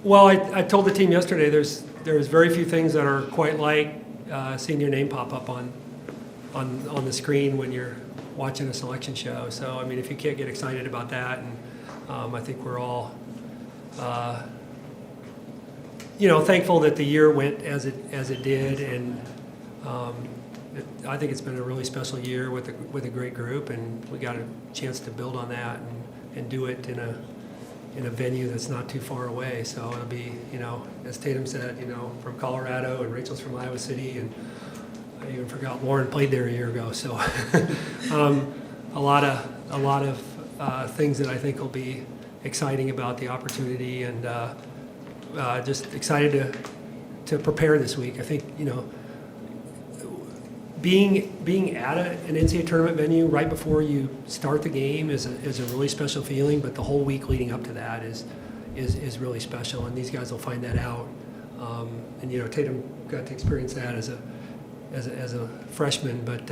Well, I told the team yesterday there's very few things that are quite like seeing your name pop up on the screen when you're watching a selection show. So I mean, if you can't get excited about that, and I think we're all thankful that the year went as it did, and I think it's been a really special year with a great group, and we got a chance to build on that and do it in a venue that's not too far away. So it'll be, as Tatum said, from Colorado, and Rachel's from Iowa City, and I even forgot Lauren played there a year ago. So a lot of things that I think will be exciting about the opportunity, and just excited to prepare this week. I think, being at an NCAA tournament venue right before you start the game is a really special feeling, but the whole week leading up to that is really special, and these guys will find that out. And Tatum got to experience that as a freshman, but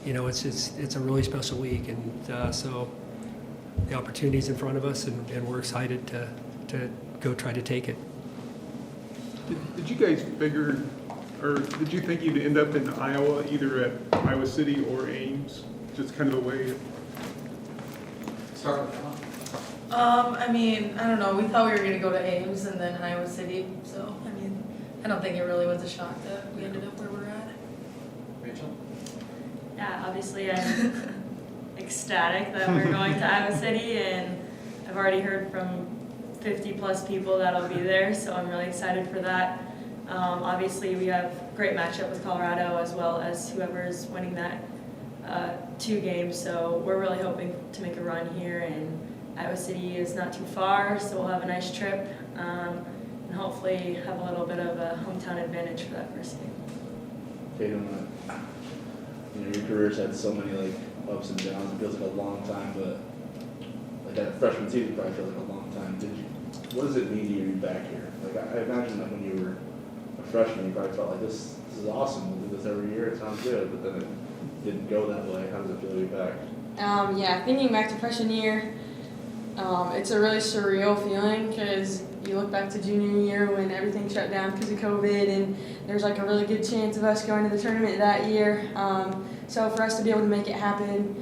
it's a really special week, and so the opportunity's in front of us, and we're excited to go try to take it. Did you guys figure, or did you think you'd end up in Iowa, either at Iowa City or Ames? Just kind of a way. Start with that. I don't know. We thought we were going to go to Ames and then Iowa City. So, I don't think it really was a shock that we ended up where we're at. Rachel? Yeah, obviously I'm ecstatic that we're going to Iowa City, and I've already heard from 50 plus people that'll be there, so I'm really excited for that. Obviously we have a great matchup with Colorado, as well as whoever's winning that 2 games, so we're really hoping to make a run here, and Iowa City is not too far, so we'll have a nice trip, and hopefully have a little bit of a hometown advantage for that first game. Tatum, your career's had so many ups and downs. It feels like a long time, but that freshman season probably feels like a long time. What does it mean to you to be back here? I imagine that when you were a freshman, you probably felt like this is awesome. We'll do this every year. It sounds good, but then it didn't go that way. How does it feel to be back? Thinking back to freshman year, it's a really surreal feeling, because you look back to junior year when everything shut down because of COVID, and there's a really good chance of us going to the tournament that year. So for us to be able to make it happen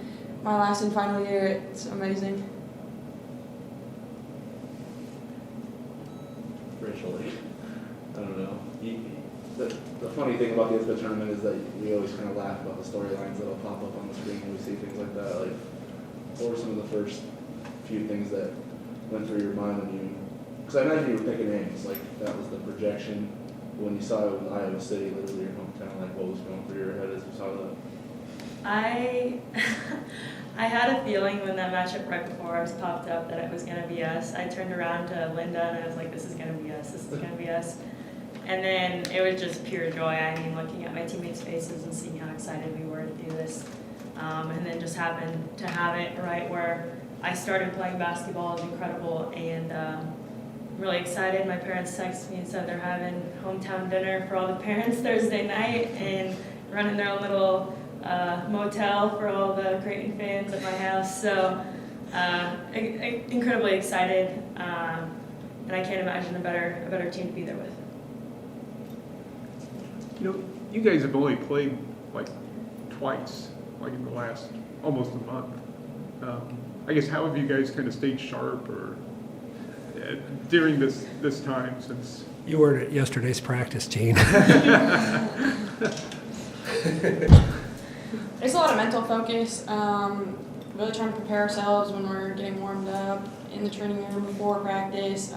my last and final year, it's amazing. Rachel, I don't know. The funny thing about the ISBA tournament is that we always kind of laugh about the storylines that'll pop up on the screen when we see things like that. What were some of the first few things that went through your mind when you? Because I imagine you were picking names, that was the projection. When you saw it with Iowa City, literally your hometown, what was going through your head as you saw that? I had a feeling when that matchup right before ours popped up that it was going to be us. I turned around to Linda and I was like, this is going to be us, this is going to be us. And then it was just pure joy. Looking at my teammates' faces and seeing how excited we were to do this. And then just happened to have it right where I started playing basketball is incredible, and I'm really excited. My parents texted me and said they're having hometown dinner for all the parents Thursday night, and running their own little motel for all the Creighton fans at my house. So incredibly excited, and I can't imagine a better team to be there with. You guys have only played twice, in the last almost a month. I guess how have you guys kind of stayed sharp or during this time since? You weren't at yesterday's practice, Gene. There's a lot of mental focus, really trying to prepare ourselves when we're getting warmed up in the training room before practice.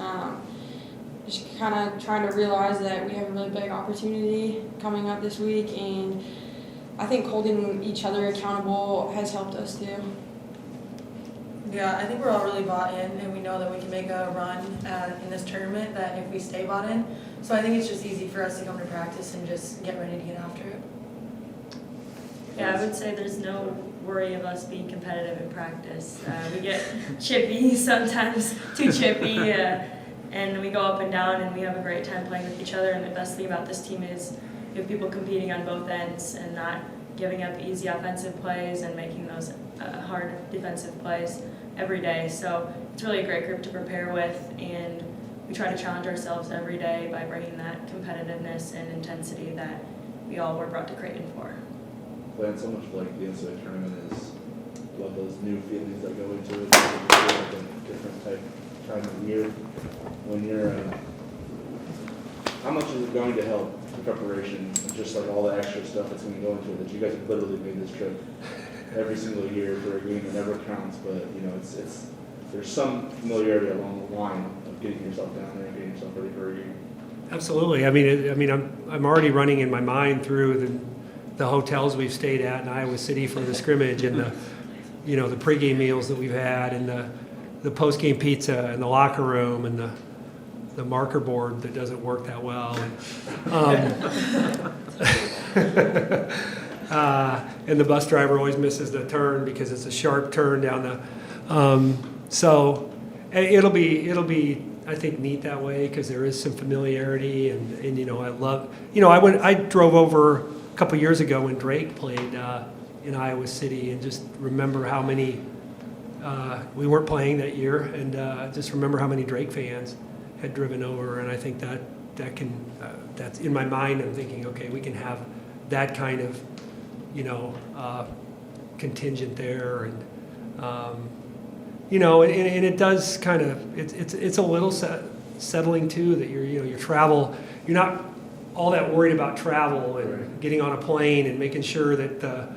Just kind of trying to realize that we have a really big opportunity coming up this week, and I think holding each other accountable has helped us too. Yeah, I think we're all really bought in, and we know that we can make a run in this tournament that if we stay bought in. So I think it's just easy for us to come to practice and just get ready to get after it. Yeah, I would say there's no worry of us being competitive in practice. We get chippy, sometimes too chippy, and we go up and down, and we have a great time playing with each other. And the best thing about this team is you have people competing on both ends and not giving up easy offensive plays and making those hard defensive plays every day. So it's really a great group to prepare with, and we try to challenge ourselves every day by bringing that competitiveness and intensity that we all were brought to Creighton for. Playing so much like the NCAA tournament is what those new feelings that go into it. Like a different time of year when you're. How much is it going to help the preparation, just like all the extra stuff that's going to go into it? That you guys have literally made this trip every single year for a game that never counts, but you know it's there's some familiarity along the line of getting yourself down there and getting yourself ready for a game. Absolutely. I mean, I'm already running in my mind through the hotels we've stayed at in Iowa City for the scrimmage, and the pregame meals that we've had, and the postgame pizza, and the locker room, and the marker board that doesn't work that well, and the bus driver always misses the turn because it's a sharp turn down the. So it'll be I think neat that way because there is some familiarity, and I love I drove over a couple years ago when Drake played in Iowa City, and just remember how many we weren't playing that year, and just remember how many Drake fans had driven over, and I think that can that's in my mind. I'm thinking, okay, we can have that kind of contingent there, and and it does kind of it's a little settling too that your travel, you're not all that worried about travel and getting on a plane and making sure that that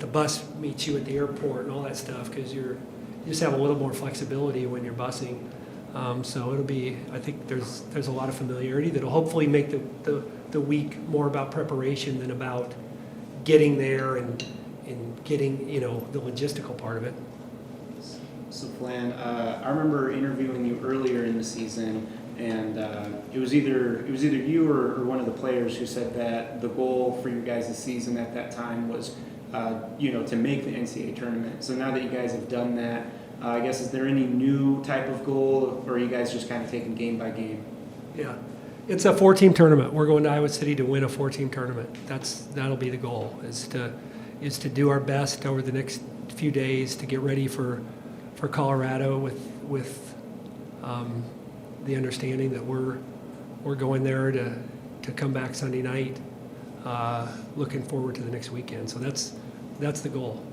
the bus meets you at the airport and all that stuff, because you just have a little more flexibility when you're busing. So it'll be, I think there's a lot of familiarity that'll hopefully make the week more about preparation than about getting there and getting the logistical part of it. So Flan, I remember interviewing you earlier in the season, and it was either you or one of the players who said that the goal for your guys' season at that time was to make the NCAA tournament. So now that you guys have done that, I guess, is there any new type of goal, or are you guys just kind of taking game by game? Yeah, it's a 4-team tournament. We're going to Iowa City to win a 4-team tournament. That'll be the goal, is to do our best over the next few days to get ready for Colorado with the understanding that we're going there to come back Sunday night, looking forward to the next weekend. So that's the goal.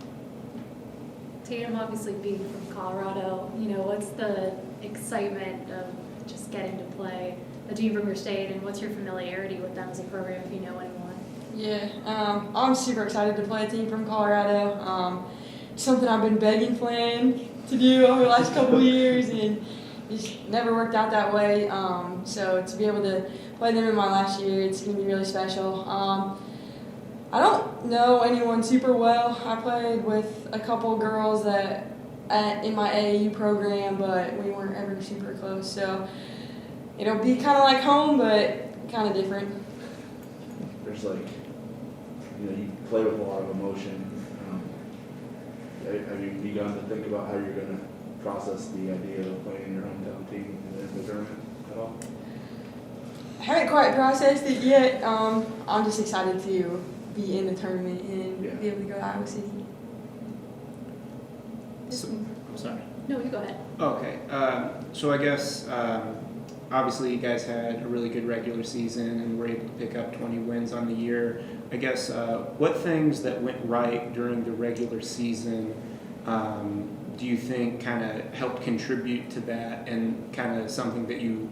Tatum, obviously being from Colorado, what's the excitement of just getting to play a team from your state, and what's your familiarity with them as a program, if you know anyone? Yeah, I'm super excited to play a team from Colorado. Something I've been begging Flan to do over the last couple of years, and it's never worked out that way. So to be able to play them in my last year, it's going to be really special. I don't know anyone super well. I played with a couple girls in my AAU program, but we weren't ever super close. So it'll be kind of like home, but kind of different. There's you play with a lot of emotion. Have you begun to think about how you're going to process the idea of playing your hometown team in the tournament at all? I haven't quite processed it yet. I'm just excited to be in the tournament and be able to go to Iowa City. I'm sorry. No, you go ahead. Okay, so I guess obviously you guys had a really good regular season and were able to pick up 20 wins on the year. I guess what things that went right during the regular season do you think kind of helped contribute to that, and kind of something that you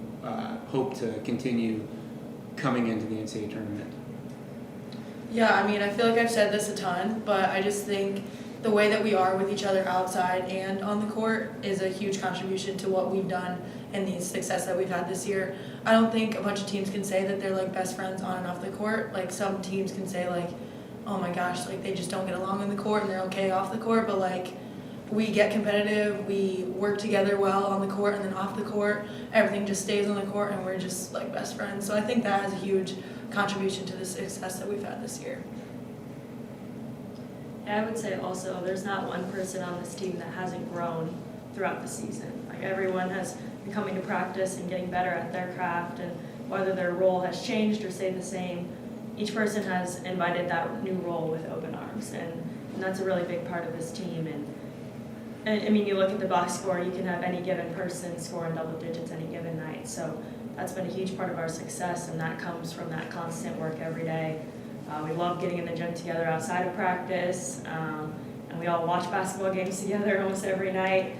hope to continue coming into the NCAA tournament? Yeah, I feel like I've said this a ton, but I just think the way that we are with each other outside and on the court is a huge contribution to what we've done and the success that we've had this year. I don't think a bunch of teams can say that they're best friends on and off the court. Some teams can say oh my gosh, they just don't get along on the court and they're okay off the court, but we get competitive, we work together well on the court, and then off the court, everything just stays on the court and we're just best friends. So I think that has a huge contribution to the success that we've had this year. I would say also there's not one person on this team that hasn't grown throughout the season. Everyone has been coming to practice and getting better at their craft, and whether their role has changed or stayed the same, each person has invited that new role with open arms, and that's a really big part of this team. And And I mean, you look at the box score, you can have any given person score in double digits any given night. So that's been a huge part of our success, and that comes from that constant work every day. We love getting in the gym together outside of practice, and we all watch basketball games together almost every night.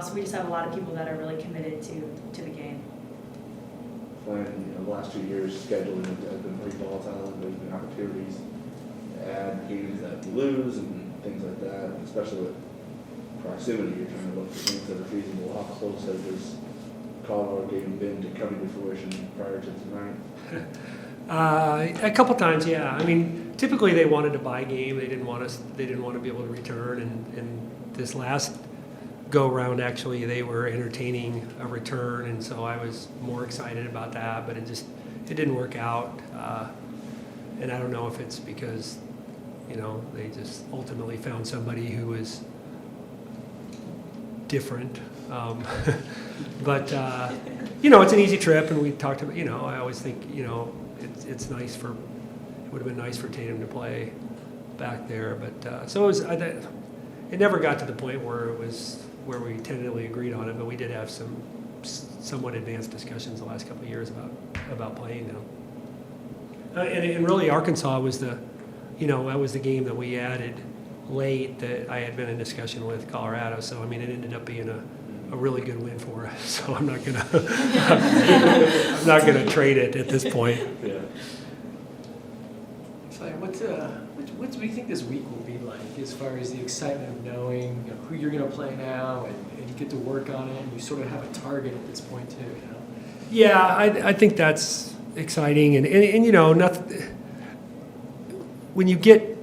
So we just have a lot of people that are really committed to the game. When the last 2 years, scheduling has been pretty volatile, and there's been opportunities to add games that we lose and things like that, especially with proximity. You're trying to look for things that are feasible. How close has this Colorado game been to coming to fruition prior to tonight? A couple times, yeah. I mean, typically they wanted to buy game. They didn't want to be able to return. And this last go round, actually, they were entertaining a return, and so I was more excited about that. But it didn't work out. And I don't know if it's because, they just ultimately found somebody who was different. But it's an easy trip, and we talked about. I always think it's nice it would have been nice for Tatum to play back there, but so it was. It never got to the point where we tentatively agreed on it, but we did have some somewhat advanced discussions the last couple of years about playing them. And really, Arkansas was that was the game that we added late that I had been in discussion with Colorado. So I mean, it ended up being a really good win for us. So I'm not gonna trade it at this point. Yeah. So what do we think this week will be like as far as the excitement of knowing who you're going to play now and you get to work on it and you sort of have a target at this point too, Yeah, I think that's exciting, and nothing. When you get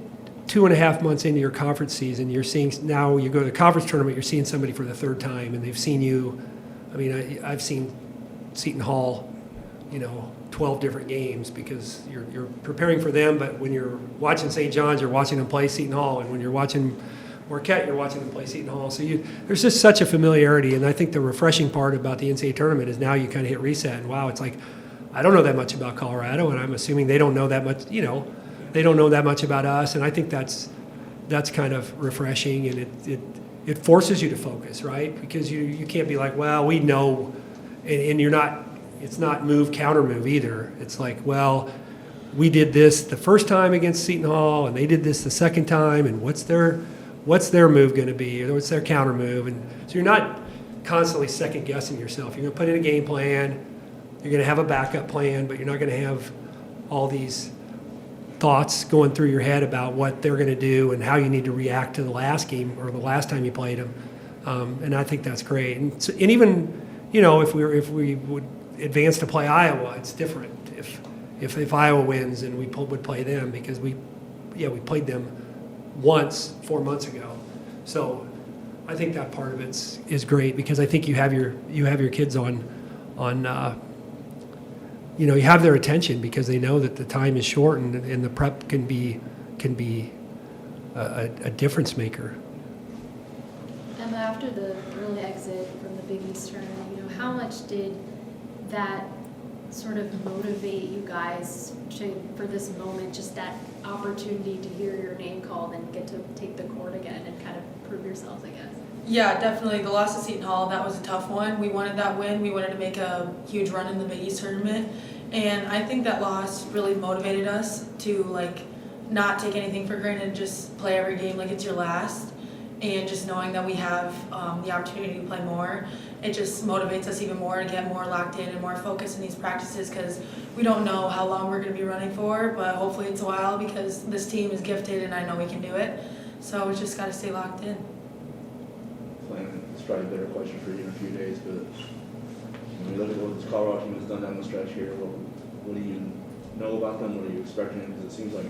2.5 months into your conference season, you're seeing now you go to the conference tournament, you're seeing somebody for the third time, and they've seen you. I mean, I've seen Seton Hall, 12 different games because you're preparing for them. But when you're watching St. John's, you're watching them play Seton Hall, and when you're watching Marquette, you're watching them play Seton Hall. So there's just such a familiarity, and I think the refreshing part about the NCAA tournament is now you kind of hit reset, and wow, it's like I don't know that much about Colorado, and I'm assuming they don't know that much. They don't know that much about us, and I think that's kind of refreshing, and it forces you to focus, right? Because you can't be like, well, we know, and you're not. It's not move counter move either. It's like, well, we did this the first time against Seton Hall, and they did this the second time, and what's their move going to be, or what's their counter move? And so you're not constantly second guessing yourself. You're going to put in a game plan. You're going to have a backup plan, but you're not going to have all these thoughts going through your head about what they're going to do and how you need to react to the last game or the last time you played them. And I think that's great. And even if we would advance to play Iowa, it's different. If Iowa wins, and we would play them because we played them once 4 months ago. So I think that part of it is great because I think you have your kids on you have their attention because they know that the time is shortened and the prep can be a difference maker. Emma, after the early exit from the Big East tournament, how much did that sort of motivate you guys for this moment, just that opportunity to hear your name called and get to take the court again and kind of prove yourselves, I guess? Yeah, definitely. The loss to Seton Hall, that was a tough one. We wanted that win. We wanted to make a huge run in the Big East tournament. And I think that loss really motivated us to, not take anything for granted, just play every game like it's your last. And just knowing that we have the opportunity to play more, it just motivates us even more to get more locked in and more focused in these practices because we don't know how long we're going to be running for, but hopefully it's a while because this team is gifted and I know we can do it. So we just got to stay locked in. It's probably a better question for you in a few days, but when you look at what this Colorado team has done down the stretch here, what do you know about them? What are you expecting? Because it seems like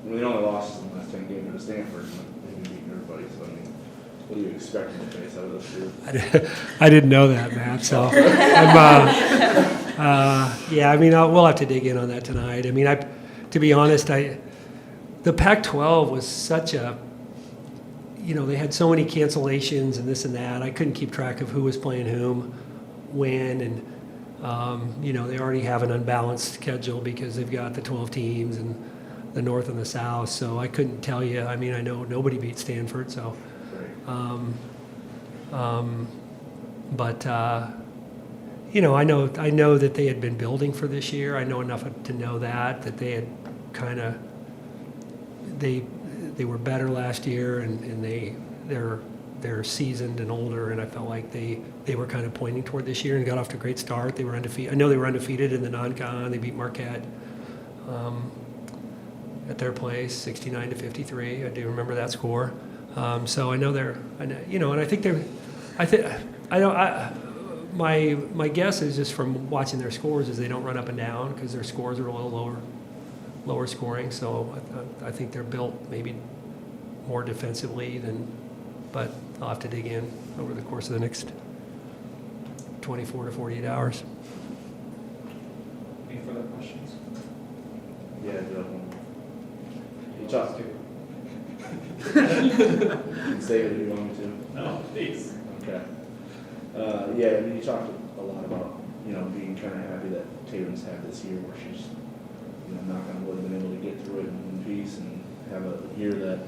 the only losses in the last 10 games are to Stanford, and they've been beating everybody. So I mean, what are you expecting to face out of this group? I didn't know that, Matt. So we'll have to dig in on that tonight. I mean, to be honest, the Pac-12 was such a they had so many cancellations and this and that. I couldn't keep track of who was playing whom, when, and they already have an unbalanced schedule because they've got the 12 teams and the North and the South. So I couldn't tell you. I mean, I know nobody beat Stanford, so But you know, I know that they had been building for this year. I know enough to know that they had kind of they were better last year, and they're seasoned and older, and I felt like they were kind of pointing toward this year and got off to a great start. They were undefeated. I know they were undefeated in the non-con. They beat Marquette at their place, 69-53. I do remember that score. So I know you know, and I think my guess is just from watching their scores is they don't run up and down because their scores are a little lower scoring. So I think they're built maybe more defensively but I'll have to dig in over the course of the next 24 to 48 hours. Any further questions? Yeah, I do have one. Chuck. You can say it if you want me to. No, please. Okay. Yeah, I mean, you talked a lot about, you know, being kind of happy that Tatum's had this year where she's, you know, knock on wood, been able to get through it in peace and have a year that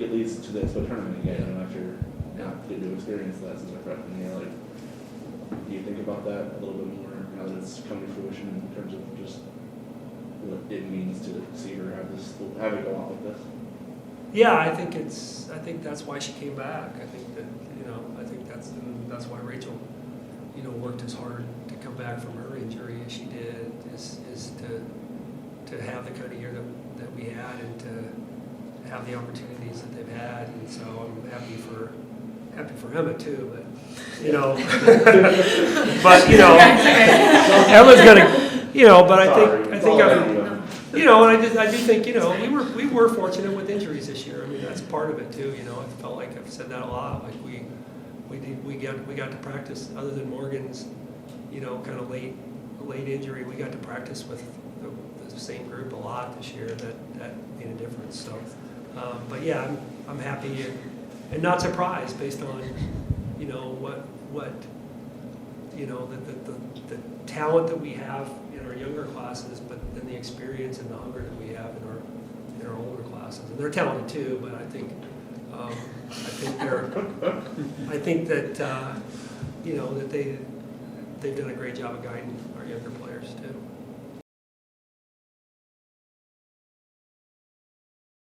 it leads to the tournament again, you know, after not getting to experience that since our freshman year. Like, do you think about that a little bit more now that it's come to fruition in terms of just what it means to see her have it go out like this? Yeah, I think that's why she came back. I think that's why Rachel, you know, worked as hard to come back from her injury as she did, is to have the kind of year that we had and to have the opportunities that they've had. And so I'm happy for Emma too, but you know, but you know, Emma's gonna, you know, but I think you know, and I do think, you know, we were fortunate with injuries this year. I mean, that's part of it too. You know, I felt like I've said that a lot. Like we got to practice, other than Morgan's, you know, kind of late injury. We got to practice with the same group a lot this year. That made a difference. So, but yeah, I'm happy and not surprised based on, you know, what you know, the talent that we have in our younger classes, but then the experience and the hunger that we have in our older classes. And they're talented too, but I think that you know, that they've done a great job of guiding our younger players too.